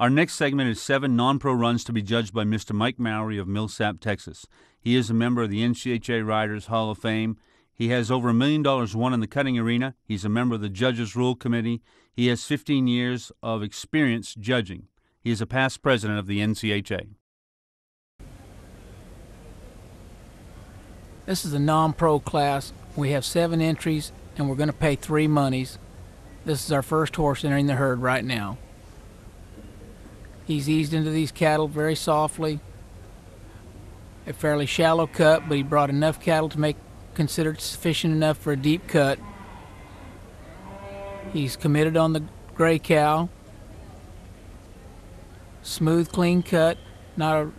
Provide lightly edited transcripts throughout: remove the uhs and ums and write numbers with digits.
Our next segment is 7 non-pro runs to be judged by Mr. Mike Mowery of Millsap, Texas. He is a member of the NCHA Riders Hall of Fame. He has over $1 million won in the cutting arena. He's a member of the Judges Rule Committee. He has 15 years of experience judging. He is a past president of the NCHA. This is a non-pro class. We have 7 entries, and we're going to pay 3 monies. This is our first horse entering the herd right now. He's eased into these cattle very softly. A fairly shallow cut, but he brought enough cattle to make considered sufficient enough for a deep cut. He's committed on the gray cow. Smooth, clean cut. Not an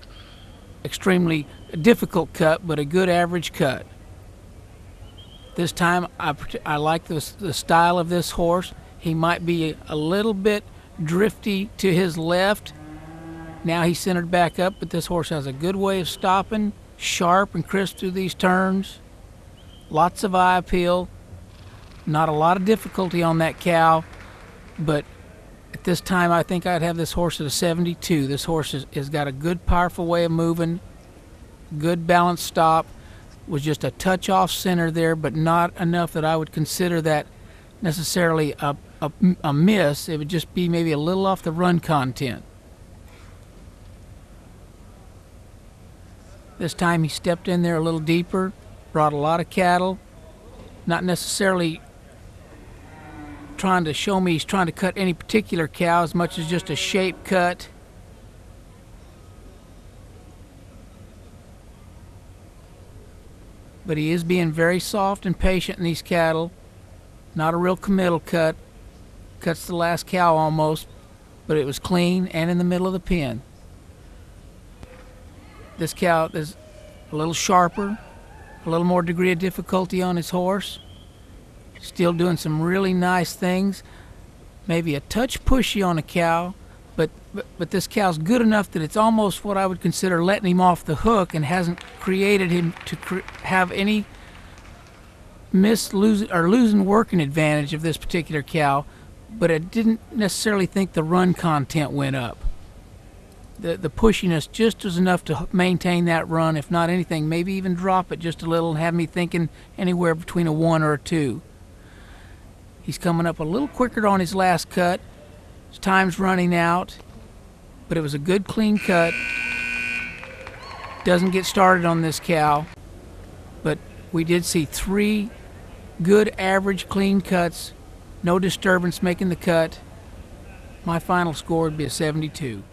extremely difficult cut, but a good average cut. This time I like the style of this horse. He might be a little bit drifty to his left. Now he's centered back up, but this horse has a good way of stopping, sharp and crisp through these turns. Lots of eye appeal. Not a lot of difficulty on that cow, but at this time I think I'd have this horse at a 72. This horse has got a good, powerful way of moving, good balanced stop. Was just a touch off center there, but not enough that I would consider that necessarily a miss. It would just be maybe a little off the run content. This time he stepped in there a little deeper, brought a lot of cattle, not necessarily trying to show me he's trying to cut any particular cow as much as just a shape cut. But he is being very soft and patient in these cattle. Not a real committal cut. Cuts the last cow almost, but it was clean and in the middle of the pen. This cow is a little sharper, a little more degree of difficulty on his horse. Still doing some really nice things. Maybe a touch pushy on a cow, but this cow's good enough that it's almost what I would consider letting him off the hook and hasn't created him to have any losing working advantage of this particular cow, but I didn't necessarily think the run content went up. The pushiness just was enough to maintain that run, if not anything, maybe even drop it just a little and have me thinking anywhere between a 1 or a 2. He's coming up a little quicker on his last cut. His time's running out, but it was a good, clean cut. Doesn't get started on this cow, but we did see 3 good, average, clean cuts. No disturbance making the cut. My final score would be a 72.